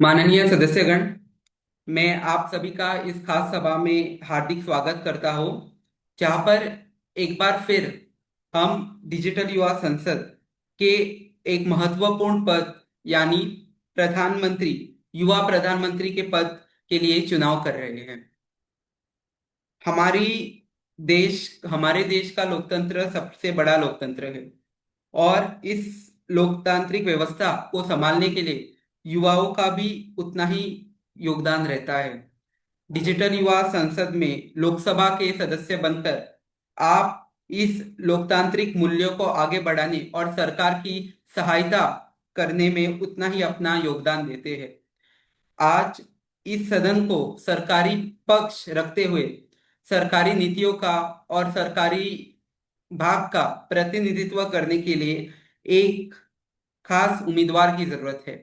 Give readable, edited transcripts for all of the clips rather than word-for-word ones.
माननीय सदस्यगण, मैं आप सभी का इस खास सभा में हार्दिक स्वागत करता हूं, जहां पर एक बार फिर हम डिजिटल युवा संसद के एक महत्वपूर्ण पद यानी प्रधानमंत्री, युवा प्रधानमंत्री के पद के लिए चुनाव कर रहे हैं। हमारी हमारे देश का लोकतंत्र सबसे बड़ा लोकतंत्र है और इस लोकतांत्रिक व्यवस्था को संभालने के लिए युवाओं का भी उतना ही योगदान रहता है। डिजिटल युवा संसद में लोकसभा के सदस्य बनकर आप इस लोकतांत्रिक मूल्यों को आगे बढ़ाने और सरकार की सहायता करने में उतना ही अपना योगदान देते हैं। आज इस सदन को सरकारी पक्ष रखते हुए सरकारी नीतियों का और सरकारी भाग का प्रतिनिधित्व करने के लिए एक खास उम्मीदवार की जरूरत है,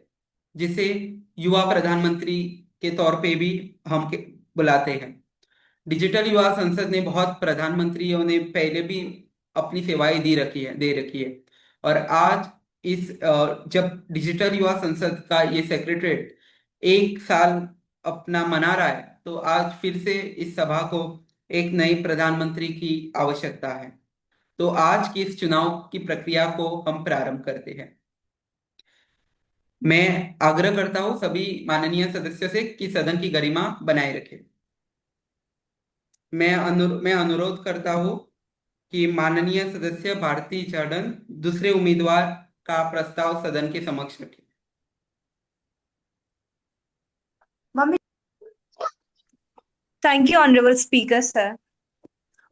जिसे युवा प्रधानमंत्री के तौर पे भी बुलाते हैं। डिजिटल युवा संसद ने बहुत प्रधानमंत्रियों ने पहले भी अपनी सेवाएं दे रखी है। और आज जब डिजिटल युवा संसद का ये सेक्रेटरीट एक साल अपना मना रहा है, तो आज फिर से इस सभा को एक नए प्रधानमंत्री की आवश्यकता है। तो आज की इस चुनाव की प्रक्रिया को हम प्रारंभ करते हैं। मैं आग्रह करता हूं सभी माननीय सदस्यों से कि सदन की गरिमा बनाए रखें। मैं अनुरोध करता हूं कि माननीय सदस्य भारती जार्डन दूसरे उम्मीदवार का प्रस्ताव सदन के समक्ष रखें। Mummy, thank you, Honorable Speaker, sir.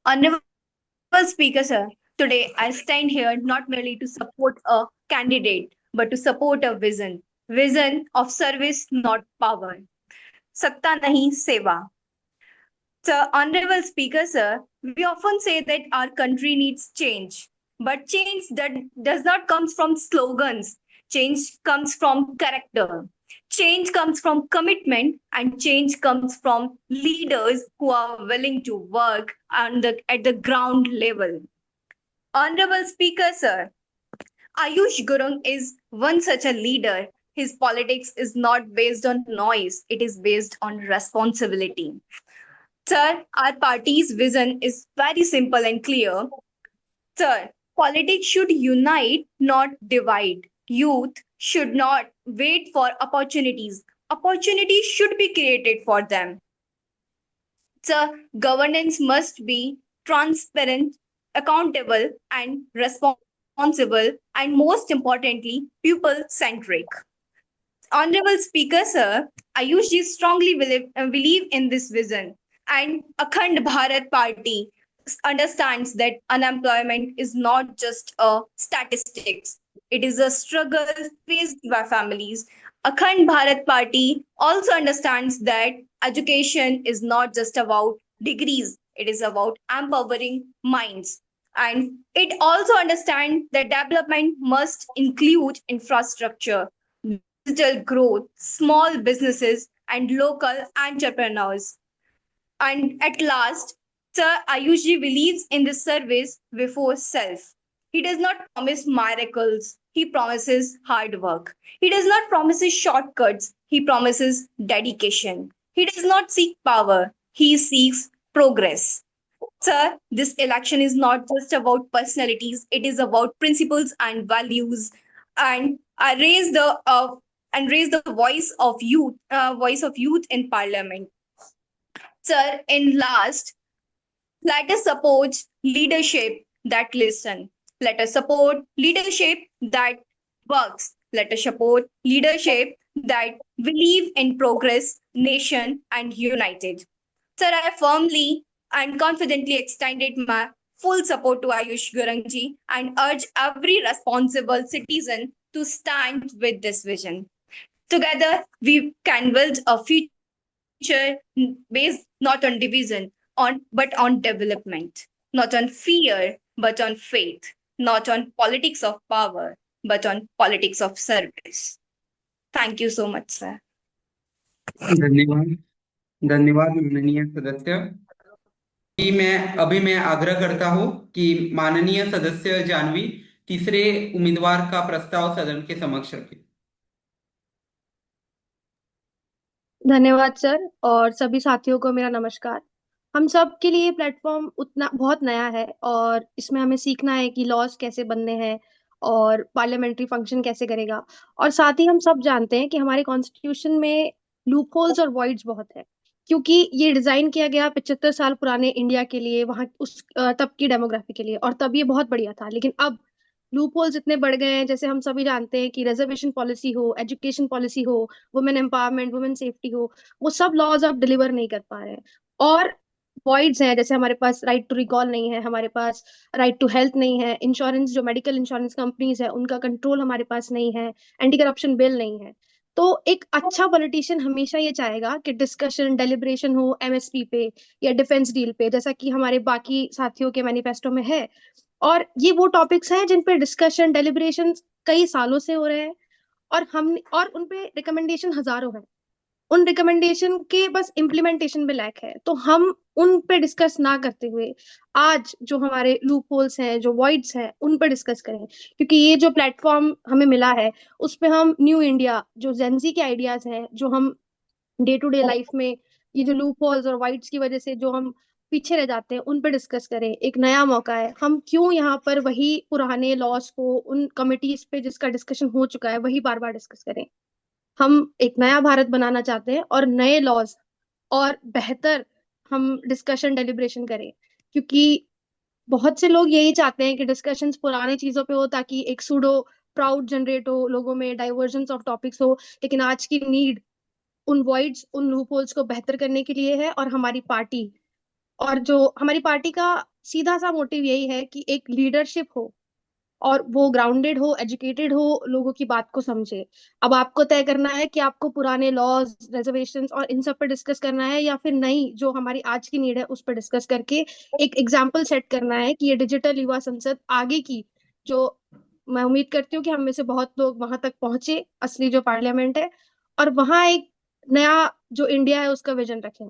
Honorable Speaker, sir, today I stand here not merely to support a candidate, but to support a vision. Vision of service, not power. Satta nahi seva. So, Honorable Speaker, sir, we often say that our country needs change, but change that does not come from slogans. Change comes from character. Change comes from commitment, and change comes from leaders who are willing to work at the ground level. Honorable Speaker, sir, Ayush Gurung is one such a leader. His politics is not based on noise, it is based on responsibility. Sir, our party's vision is very simple and clear. Sir, politics should unite, not divide. Youth should not wait for opportunities. Opportunities should be created for them. Sir, governance must be transparent, accountable, and responsible, and most importantly, people centric. Honorable Speaker, sir, Ayush strongly believe in this vision, and Akhand Bharat Party understands that unemployment is not just a statistics; it is a struggle faced by families. Akhand Bharat Party also understands that education is not just about degrees; it is about empowering minds. And it also understands that development must include infrastructure, digital growth, small businesses, and local entrepreneurs. And at last, Sir Ayushi believes in the service before self. He does not promise miracles, he promises hard work. He does not promise shortcuts, he promises dedication. He does not seek power, he seeks progress. Sir, this election is not just about personalities, it is about principles and values. And I raise the voice of youth in parliament. Sir, in last, let us support leadership that listen. Let us support leadership that works. Let us support leadership that believe in progress, nation, and united. Sir, I firmly and confidently extended my full support to Ayush Gurangji and urge every responsible citizen to stand with this vision. Together, we can build a future based not on division, but on development, not on fear, but on faith, not on politics of power, but on politics of service. Thank you so much, sir. धन्यवाद। धन्यवाद माननीय सदस्य। मैं आग्रह करता हूं कि माननीय सदस्य जानवी तीसरे उम्मीदवार का प्रस्ताव सदन के समक्ष रखें। धन्यवाद सर और सभी साथियों को मेरा नमस्कार। हम सब के लिए प्लेटफॉर्म उतना बहुत नया है और इसमें हमें सीखना है कि लॉज कैसे बनने हैं और पार्लियामेंट्री फंक्शन कैसे करेगा। और साथ ही हम सब जानते हैं कि हमारे कॉन्स्टिट्यूशन में लूपहोल्स और वॉइड्स बहुत है, क्योंकि ये डिजाइन किया गया 75 साल पुराने इंडिया के लिए, वहाँ उस तब की डेमोग्राफी के लिए, और तब ये बहुत बढ़िया था। लेकिन अब लूप होल्स इतने बढ़ गए हैं, जैसे हम सभी जानते हैं कि रिजर्वेशन पॉलिसी हो, एजुकेशन पॉलिसी हो, वुमेन एम्पावरमेंट, वुमेन सेफ्टी हो, वो सब लॉज अब डिलीवर नहीं कर पा रहे हैं। और वॉइड्स हैं, जैसे हमारे पास राइट टू रिकॉल नहीं है, हमारे पास राइट टू हेल्थ नहीं है, इंश्योरेंस जो मेडिकल इंश्योरेंस कंपनीज है उनका कंट्रोल हमारे पास नहीं है, एंटी करप्शन बिल नहीं है। तो एक अच्छा पॉलिटिशियन हमेशा ये चाहेगा कि डिस्कशन डेलिब्रेशन हो एमएसपी पे या डिफेंस डील पे, जैसा कि हमारे बाकी साथियों के मैनिफेस्टो में है। और ये वो टॉपिक्स हैं जिन पे डिस्कशन डेलिब्रेशन कई सालों से हो रहे हैं, और हम और उन पे रिकमेंडेशन हजारों हैं। उन रिकमेंडेशन के बस इम्प्लीमेंटेशन में लैक है, तो हम उन पे डिस्कस ना करते हुए आज जो हमारे लूप होल्स हैं, जो वॉइड्स हैं, उन पे डिस्कस करें। क्योंकि ये जो प्लेटफॉर्म हमें मिला है, उस पे हम न्यू इंडिया, जो जेंजी के आइडियाज हैं, जो हम डे टू डे लाइफ में ये जो लूप होल्स और वाइड्स की वजह से जो हम पीछे रह जाते हैं, उन पर डिस्कस करें। एक नया मौका है, हम क्यों यहाँ पर वही पुराने लॉस को उन कमिटीज पे जिसका डिस्कशन हो चुका है वही बार बार डिस्कस करें। हम एक नया भारत बनाना चाहते हैं और नए लॉज और बेहतर हम डिस्कशन डेलिब्रेशन करें। क्योंकि बहुत से लोग यही चाहते हैं कि डिस्कशंस पुराने चीजों पे हो, ताकि एक सूडो प्राउड जनरेट हो, लोगों में डाइवर्जेंस ऑफ टॉपिक्स हो। लेकिन आज की नीड उन वॉइड्स, उन लूपहोल्स को बेहतर करने के लिए है। और हमारी पार्टी, और जो हमारी पार्टी का सीधा सा मोटिव यही है कि एक लीडरशिप हो, और वो ग्राउंडेड हो, एजुकेटेड हो, लोगों की बात को समझे। अब आपको तय करना है कि आपको पुराने लॉज, रिजर्वेशंस और इन सब पे डिस्कस करना है, या फिर नई जो हमारी आज की नीड है उस पर डिस्कस करके एक एग्जाम्पल सेट करना है कि ये डिजिटल युवा संसद आगे की जो, मैं उम्मीद करती हूँ कि हम में से बहुत लोग वहां तक पहुंचे, असली जो पार्लियामेंट है, और वहां एक नया जो इंडिया है उसका विजन रखें।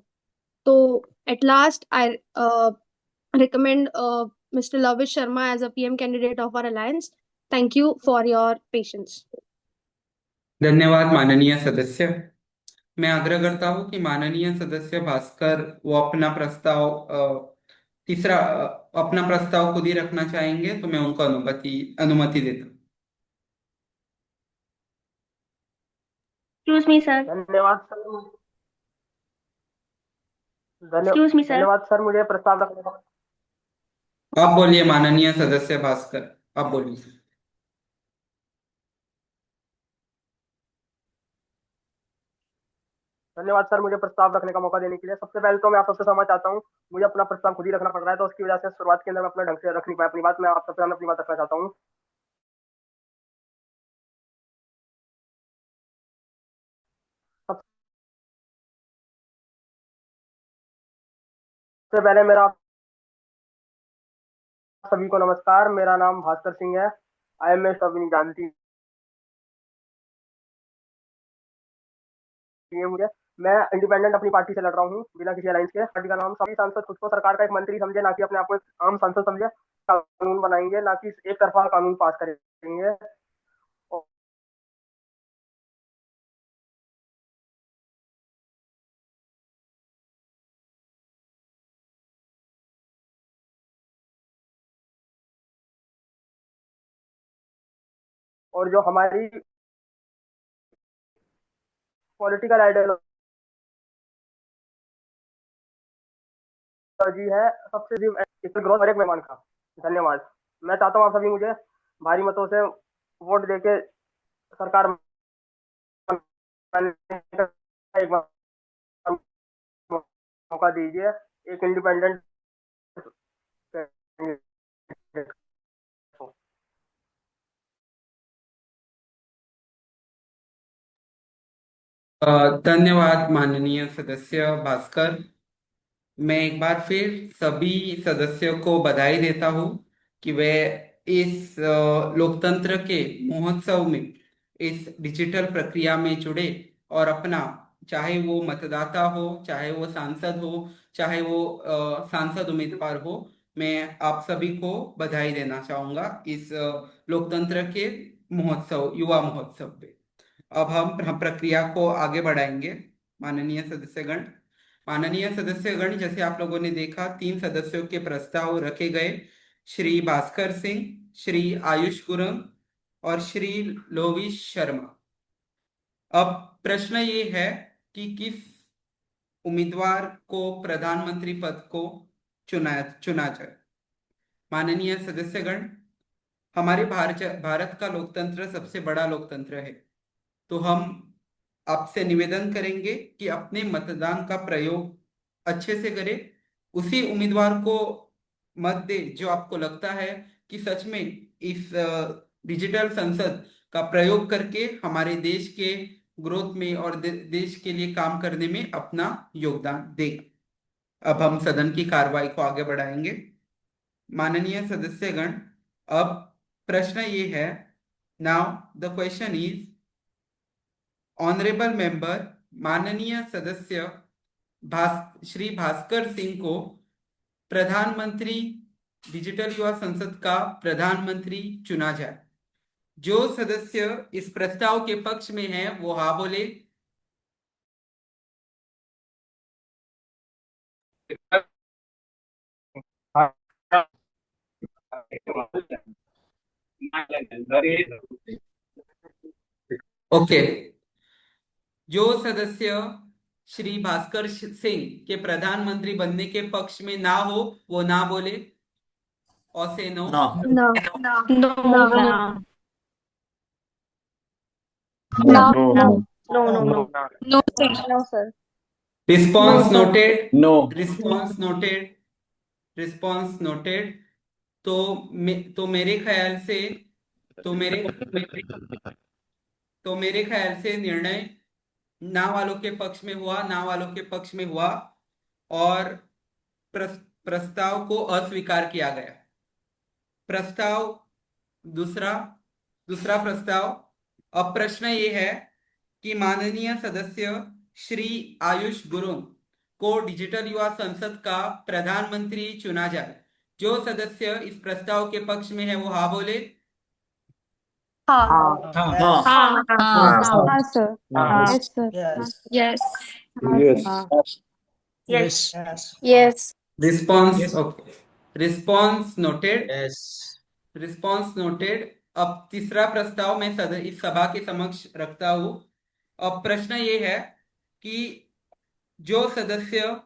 तो at last I recommend Mr. Lavish Sharma as a PM candidate of our alliance. Thank you for your patience. धन्यवाद माननीय सदस्य। मैं आग्रह करता हूं कि माननीय सदस्य भास्कर वो अपना प्रस्ताव अपना प्रस्ताव खुद ही रखना चाहेंगे, तो मैं उनको अनुमति देता हूं। Excuse me, sir. धन्यवाद सर। Excuse me, sir. धन्यवाद सर, मुझे प्रस्ताव रखने का। आप बोलिए माननीय सदस्य भास्कर, आप बोलिए। धन्यवाद सर, मुझे प्रस्ताव रखने का मौका देने के लिए। सबसे पहले तो मैं आप सबसे क्षमा चाहता हूँ, मुझे अपना प्रस्ताव खुद ही रखना पड़ रहा है, तो उसकी वजह से शुरुआत के अंदर मैं अपना ढंग से रख नहीं पाया अपनी बात। मैं आप सबसे सामने अपनी बात रखना चाहता हूँ। सबसे पहले मेरा आप सभी को नमस्कार। मेरा नाम भास्कर सिंह है। IMS सभी जानती है मुझे। मैं इंडिपेंडेंट अपनी पार्टी से लड़ रहा हूँ, बिना किसी अलायंस के। पार्टी का नाम, सभी सांसद खुद को सरकार का एक मंत्री समझे, ना कि अपने आप को एक आम सांसद समझे। कानून बनाएंगे, ना कि एक तरफा कानून पास करेंगे। और जो हमारी पॉलिटिकल आइडियोलॉजी है, सबसे ग्रोथ और एक मेहमान का। धन्यवाद। मैं चाहता हूँ आप सभी मुझे भारी मतों से वोट देके सरकार बनाने का एक मौका दीजिए, एक इंडिपेंडेंट। धन्यवाद माननीय सदस्य भास्कर। मैं एक बार फिर सभी सदस्यों को बधाई देता हूं कि वे इस लोकतंत्र के महोत्सव में, इस डिजिटल प्रक्रिया में जुड़े और अपना, चाहे वो मतदाता हो, चाहे वो सांसद हो, चाहे वो सांसद उम्मीदवार हो, मैं आप सभी को बधाई देना चाहूंगा इस लोकतंत्र के महोत्सव, युवा महोत्सव पे। अब हम प्रक्रिया को आगे बढ़ाएंगे। माननीय सदस्यगण, जैसे आप लोगों ने देखा, 3 सदस्यों के प्रस्ताव रखे गए, श्री भास्कर सिंह, श्री आयुष गुरंग और श्री लोविश शर्मा। अब प्रश्न ये है कि किस उम्मीदवार को प्रधानमंत्री पद को चुना जाए। माननीय सदस्यगण, हमारे भारत का लोकतंत्र सबसे बड़ा लोकतंत्र है, तो हम आपसे निवेदन करेंगे कि अपने मतदान का प्रयोग अच्छे से करें, उसी उम्मीदवार को मत दे जो आपको लगता है कि सच में इस डिजिटल संसद का प्रयोग करके हमारे देश के ग्रोथ में और देश के लिए काम करने में अपना योगदान देगा। अब हम सदन की कार्रवाई को आगे बढ़ाएंगे। माननीय सदस्यगण, अब प्रश्न ये है, now the question is, honourable member माननीय सदस्य श्री भास्कर सिंह को प्रधानमंत्री, डिजिटल युवा संसद का प्रधानमंत्री चुना जाए। जो सदस्य इस प्रस्ताव के पक्ष में है वो हाँ बोले। ओके। जो सदस्य श्री भास्कर सिंह के प्रधानमंत्री बनने के पक्ष में ना हो वो ना बोले और से no. No. No. No. No. No. No. No. No. No, sir. No, sir. Response No, sir. Noted. No. Response noted. Response noted. तो मेरे ख्याल से तो मेरे ख्याल से निर्णय ना वालों के पक्ष में हुआ, ना वालों के पक्ष में हुआ और प्रस्ताव को अस्वीकार किया गया। प्रस्ताव दूसरा दूसरा प्रस्ताव। अब प्रश्न ये है कि माननीय सदस्य श्री आयुष गुरुंग को डिजिटल युवा संसद का प्रधानमंत्री चुना जाए। जो सदस्य इस प्रस्ताव के पक्ष में है वो हाँ बोले। हाँ, हाँ। हाँ, sir. हाँ। Yes, sir. yes, yes. Yes. Yes. Response okay. Response noted. Response noted. अब तीसरा प्रस्ताव मैं इस सभा के समक्ष रखता हूं। अब प्रश्न ये है कि जो सदस्य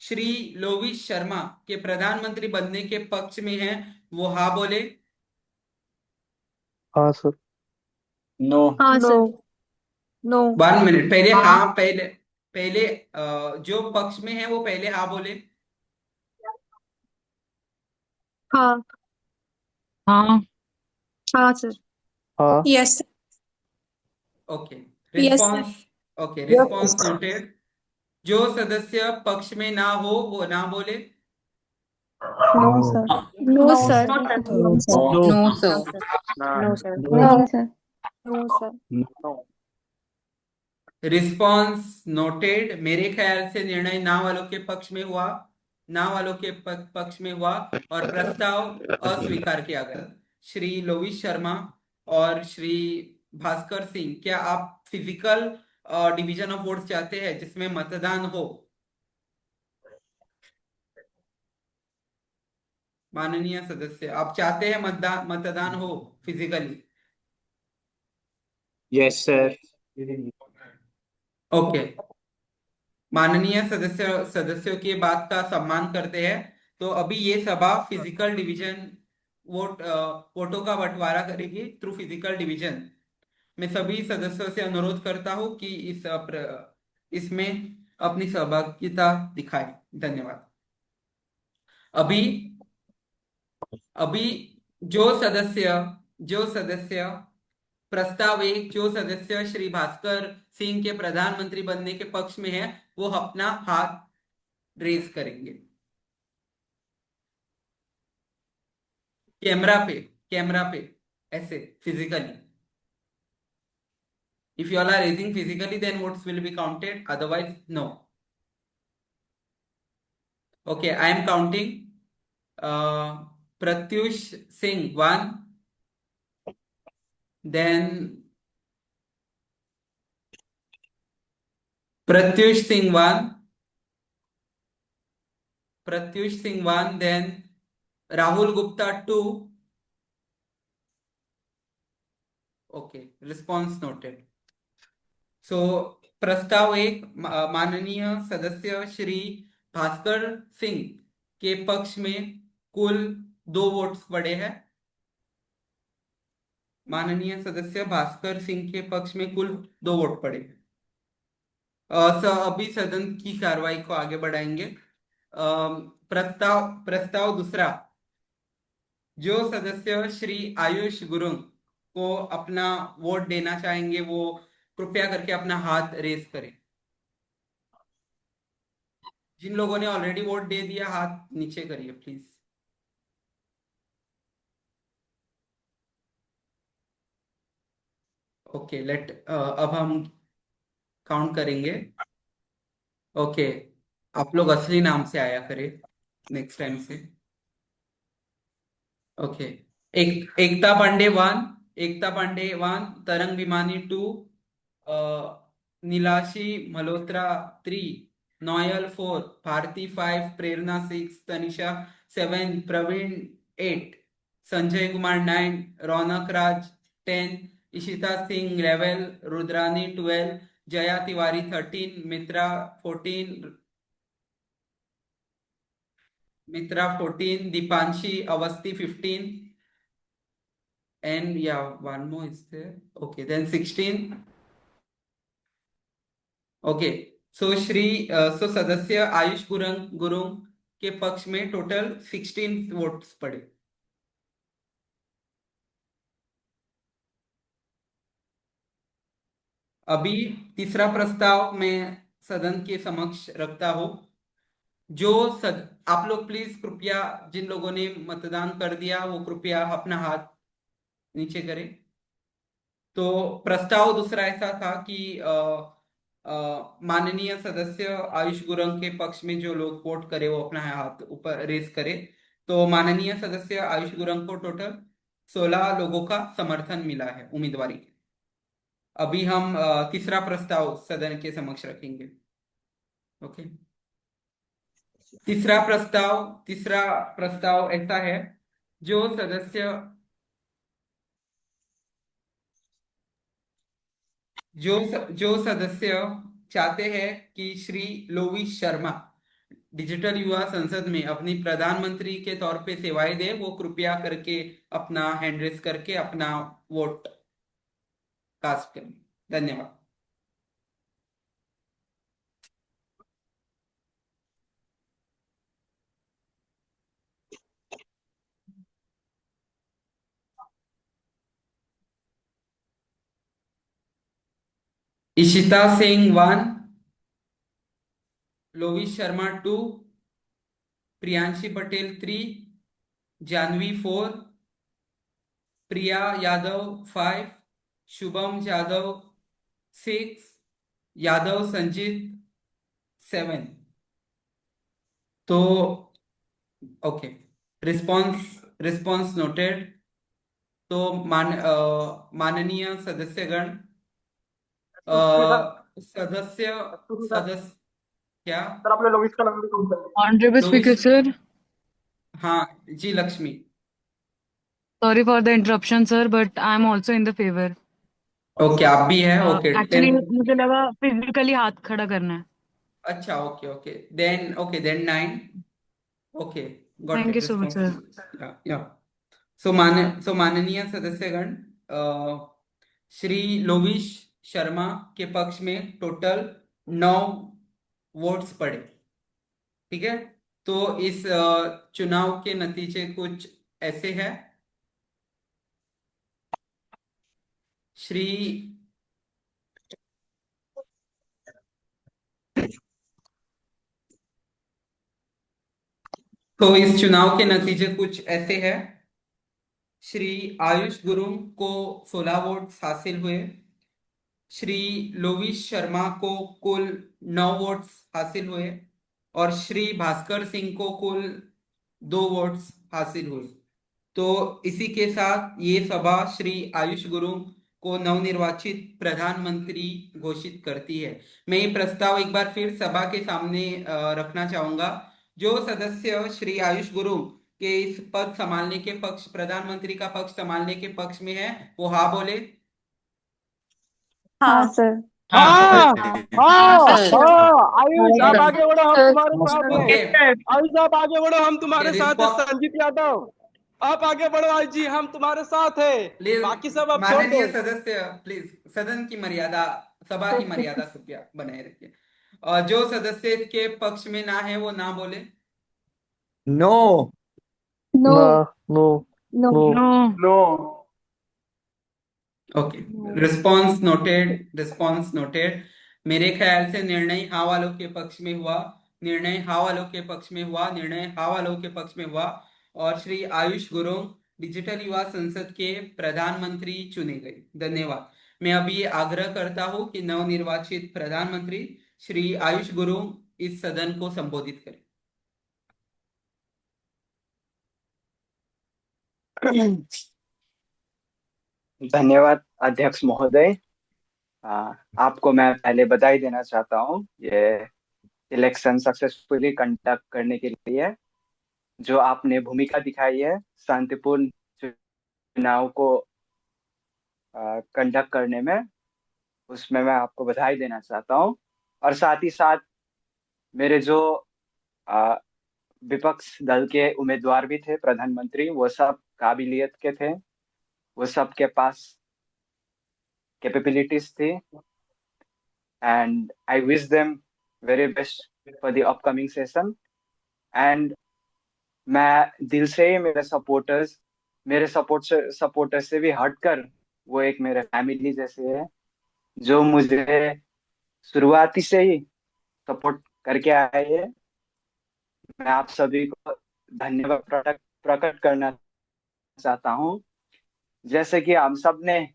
श्री लोविश शर्मा के प्रधानमंत्री बनने के पक्ष में हैं वो हाँ बोले। हाँ सर। नो। हाँ, sir. No. 1 मिनट, पहले हाँ, पहले पहले जो पक्ष में है वो पहले हाँ बोले। हाँ. हाँ. हाँ, sir. हाँ। yes, okay. Yes, sir. Response okay. Response noted. जो सदस्य पक्ष में ना हो वो ना बोले। No, sir. No, sir. No, sir. No. No, sir. No, sir. No, sir. No. Response noted. मेरे ख्याल से निर्णय ना वालों के पक्ष में हुआ, ना वालों के पक्ष में हुआ और प्रस्ताव अस्वीकार किया गया। श्री लोविश शर्मा और श्री भास्कर सिंह, क्या आप फिजिकल डिवीजन ऑफ वोट्स चाहते हैं जिसमें मतदान हो? माननीय सदस्य, आप चाहते हैं मतदान हो फिजिकली? Yes sir. ओके। माननीय सदस्यों की बात का सम्मान करते हैं, तो अभी ये सभा फिजिकल डिवीजन वोटों का बंटवारा करेगी थ्रू फिजिकल डिवीजन। मैं सभी सदस्यों से अनुरोध करता हूं कि इसमें अपनी सहभागिता दिखाएं। धन्यवाद। अभी अभी जो सदस्य प्रस्ताव 1, जो सदस्य श्री भास्कर सिंह के प्रधानमंत्री बनने के पक्ष में है वो अपना हाथ रेज करेंगे। कैमरा पे ऐसे physically. If you all are raising physically, then votes will be counted. Otherwise, no. Okay, I am counting. Pratyush Singh 1. Then Pratyush Singh one, Pratyush Singh one, then Rahul Gupta two. Okay, response noted. So प्रस्ताव एक, माननीय सदस्य श्री भास्कर सिंह के पक्ष में कुल 2 votes पड़े हैं। माननीय सदस्य भास्कर सिंह के पक्ष में कुल 2 वोट पड़े हैं। अभी सदन की कार्रवाई को आगे बढ़ाएंगे। प्रस्ताव दूसरा, जो सदस्य श्री आयुष गुरुंग को अपना वोट देना चाहेंगे वो कृपया करके अपना हाथ रेज करें। जिन लोगों ने ऑलरेडी वोट दे दिया हाथ नीचे करिए प्लीज। ओके, अब हम काउंट करेंगे। ओके, आप लोग असली नाम से आया करें नेक्स्ट टाइम से। Okay, Ekta Pandey one, Tarang Vimani two, Nilashi Malhotra 3, Noel 4, Bharti 5, Prerna 6, Tanisha 7, Praveen 8, Sanjay Kumar 9, Raunak Raj 10, Ishita Singh 11, Rudrani 12, Jaya Tiwari 13, Mitra 14, Deepanshi Awasthi 15, and yeah, one more is there. Okay, then 16. Okay, सो सदस्य आयुष गुरुंग के पक्ष में टोटल 16 वोट्स पड़े। अभी तीसरा प्रस्ताव मैं सदन के समक्ष रखता हूं। आप लोग प्लीज कृपया, जिन लोगों ने मतदान कर दिया वो कृपया अपना हाथ नीचे करें। तो प्रस्ताव दूसरा ऐसा था कि माननीय सदस्य आयुष गुरुंग के पक्ष में जो लोग वोट करे वो अपना हाथ ऊपर रेज करे। तो माननीय सदस्य आयुष गुरुंग को टोटल 16 लोगों का समर्थन मिला है उम्मीदवारी के। अभी हम तीसरा प्रस्ताव सदन के समक्ष रखेंगे। ओके, तीसरा प्रस्ताव ऐसा है, जो सदस्य चाहते हैं कि श्री लोविश शर्मा डिजिटल युवा संसद में अपनी प्रधानमंत्री के तौर पे सेवाएं दे, वो कृपया करके अपना हैंड रेस करके अपना वोट कास्ट करें। धन्यवाद। इशिता सिंह 1, लोविश शर्मा 2, प्रियांशी पटेल 3, जानवी 4, प्रिया यादव 5, शुभम यादव 6, यादव संजीत 7। तो ओके, रिस्पॉन्स नोटेड। तो माननीय सदस्यगण, सदस्य क्या सर आपने लोविश का नाम भी काउंट कर लिया। Honorable Speaker, sir. हाँ जी, Lakshmi. Sorry for the interruption, sir, but I'm also in the favor. Okay, आप भी है। ओके, Actually, मुझे लगा physically हाथ खड़ा करना है। अच्छा, okay, then 9। Okay, got Thank it, you so much, sir. या सो माननीय सदस्यगण, श्री लोविश शर्मा के पक्ष में टोटल 9 वोट्स पड़े। ठीक है, तो इस चुनाव के नतीजे कुछ ऐसे हैं। तो इस चुनाव के नतीजे कुछ ऐसे हैं। श्री आयुष गुरुंग को 16 वोट्स हासिल हुए। श्री लोविश शर्मा को कुल 9 वोट्स हासिल हुए और श्री भास्कर सिंह को कुल 2 वोट्स हासिल हुए। तो इसी के साथ ये सभा श्री आयुष गुरुंग को नवनिर्वाचित प्रधानमंत्री घोषित करती है। मैं ये प्रस्ताव एक बार फिर सभा के सामने रखना चाहूंगा। जो सदस्य श्री आयुष गुरु के इस पद संभालने के पक्ष, प्रधानमंत्री का पक्ष संभालने के पक्ष में है, वो हाँ बोले। हाँ सर। हाँ हाँ सर। हाँ, आयुष आप आगे बढ़ो, हम तुम्हारे साथ ओके। हैं। आयुष आप आगे बढ़ो, हम तुम्हारे साथ हैं। रिस्पॉन्स संजीत यादव आप आगे बढ़ो, आयुष जी हम तुम्हारे साथ हैं। प्लीज, बाकी सब अब छोड़ दो। माननीय सदस्य प्लीज सदन की मर्यादा, सभा की मर्यादा कृपया बनाए रखिए। और जो सदस्य इसके पक्ष में ना है वो ना बोले। No. No. No no. No. No. Okay, response noted, response noted. मेरे ख्याल से निर्णय हाँ वालों के पक्ष में हुआ, निर्णय हाँ वालों के पक्ष में हुआ, निर्णय हाँ वालों के पक्ष में हुआ। और श्री आयुष गुरुंग डिजिटल युवा संसद के प्रधानमंत्री चुने गए। धन्यवाद। मैं अभी ये आग्रह करता हूँ कि नवनिर्वाचित प्रधानमंत्री श्री आयुष गुरुंग इस सदन को संबोधित करें। धन्यवाद अध्यक्ष महोदय। आपको मैं पहले बधाई देना चाहता हूँ ये इलेक्शन सक्सेसफुली कंडक्ट करने के लिए। जो आपने भूमिका दिखाई है शांतिपूर्ण चुनाव को कंडक्ट करने में, उसमें मैं आपको बधाई देना चाहता हूँ। और साथ ही साथ मेरे जो अ, विपक्ष दल के उम्मीदवार भी थे प्रधानमंत्री, वो सब काबिलियत के थे, वो सब के पास कैपेबिलिटीज थी। and I wish them very best for the upcoming session. And मैं दिल से ही मेरे सपोर्टर से भी हटकर वो एक मेरे फैमिली जैसे है, जो मुझे शुरुआती से ही सपोर्ट करके आए हैं। मैं आप सभी को धन्यवाद प्रकट प्रकट करना चाहता हूँ। जैसे कि हम सब ने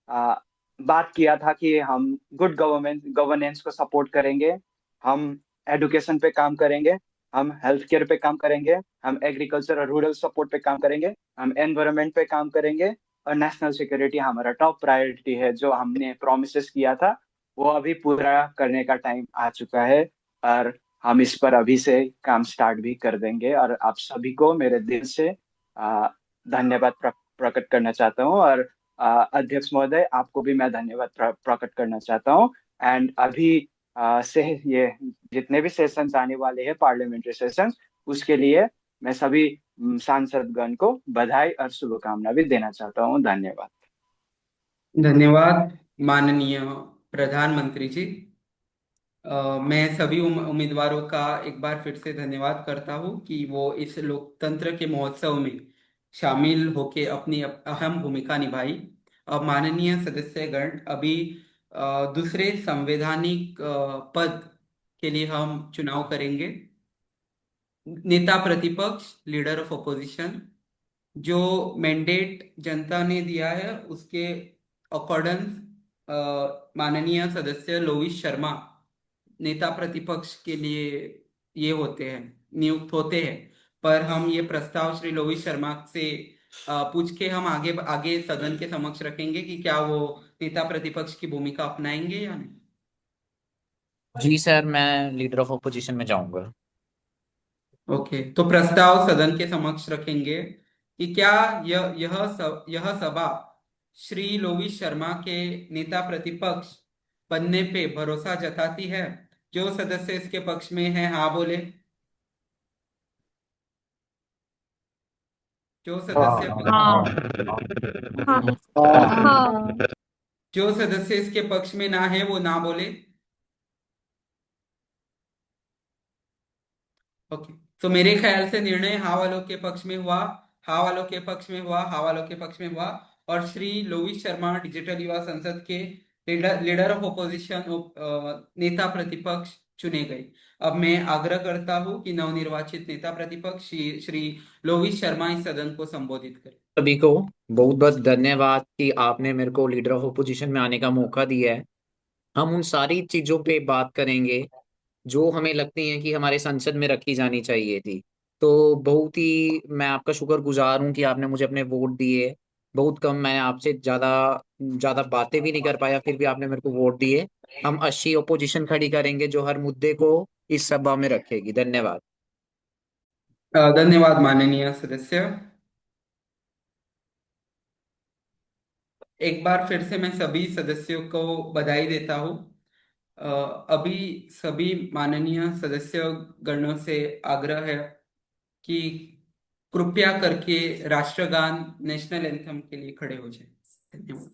आ, बात किया था कि हम गुड गवर्नेंस को सपोर्ट करेंगे, हम एडुकेशन पे काम करेंगे, हम हेल्थ केयर पे काम करेंगे, हम एग्रीकल्चर और रूरल सपोर्ट पे काम करेंगे, हम एनवायरनमेंट पे काम करेंगे, और नेशनल सिक्योरिटी हमारा टॉप प्रायोरिटी है। जो हमने प्रोमिस किया था वो अभी पूरा करने का टाइम आ चुका है, और हम इस पर अभी से काम स्टार्ट भी कर देंगे। और आप सभी को मेरे दिल से धन्यवाद प्रकट करना चाहता हूँ। और अध्यक्ष महोदय आपको भी मैं धन्यवाद प्रकट करना चाहता हूँ। एंड अभी से ये जितने भी सेशंस आने वाले हैं पार्लियामेंट्री सेशंस, उसके लिए मैं सभी सांसदगण को बधाई और शुभकामना भी देना चाहता हूँ। धन्यवाद। धन्यवाद माननीय प्रधानमंत्री जी। मैं सभी उम्मीदवारों का एक बार फिर से धन्यवाद करता हूं कि वो इस लोकतंत्र के महोत्सव में शामिल होके अपनी अहम भूमिका निभाई। अब माननीय सदस्यगण, अभी दूसरे संवैधानिक पद के लिए हम चुनाव करेंगे। नेता प्रतिपक्ष, लीडर ऑफ ओपोजिशन, जो मैंडेट जनता ने दिया है उसके अकॉर्डेंस माननीय सदस्य लोविस शर्मा नेता प्रतिपक्ष के लिए ये होते हैं, नियुक्त होते हैं। पर हम ये प्रस्ताव श्री लोविस शर्मा से पूछ के हम आगे आगे सदन के समक्ष रखेंगे कि क्या वो नेता प्रतिपक्ष की भूमिका अपनाएंगे या नहीं। जी सर, मैं लीडर ऑफ ओपोजिशन में जाऊंगा। ओके, तो प्रस्ताव सदन के समक्ष रखेंगे कि क्या यह सभा श्री लोविस शर्मा के नेता प्रतिपक्ष बनने पे भरोसा जताती है। जो सदस्य इसके पक्ष में है हाँ बोले। जो सदस्य हाँ. हाँ। हाँ। हाँ। जो सदस्य इसके पक्ष में ना है वो ना बोले। ओके, तो मेरे ख्याल से निर्णय हाँ वालों के पक्ष में हुआ, हाँ वालों के पक्ष में हुआ, हाँ वालों के पक्ष में हुआ। और श्री लोविस शर्मा डिजिटल युवा संसद के लीडर ऑफ ओपोजिशन नेता प्रतिपक्ष चुने गए। अब मैं आग्रह करता हूं कि नवनिर्वाचित नेता प्रतिपक्ष श्री लोविस शर्मा इस सदन को संबोधित करें। सभी को बहुत बहुत धन्यवाद कि आपने मेरे को लीडर ऑफ ओपोजिशन में आने का मौका दिया है। हम उन सारी चीजों पे बात करेंगे जो हमें लगती हैं कि हमारे संसद में रखी जानी चाहिए थी। तो बहुत ही मैं आपका शुक्रगुजार हूँ कि आपने मुझे अपने वोट दिए। बहुत कम, मैं आपसे ज्यादा ज्यादा बातें भी नहीं कर पाया, फिर भी आपने मेरे को वोट दिए। हम अच्छी ओपोजिशन खड़ी करेंगे जो हर मुद्दे को इस सभा में रखेगी। धन्यवाद। धन्यवाद माननीय सदस्य। एक बार फिर से मैं सभी सदस्यों को बधाई देता हूँ। अ, अभी सभी माननीय सदस्य गणों से आग्रह है कि कृपया करके राष्ट्रगान नेशनल एंथम के लिए खड़े हो जाए। धन्यवाद।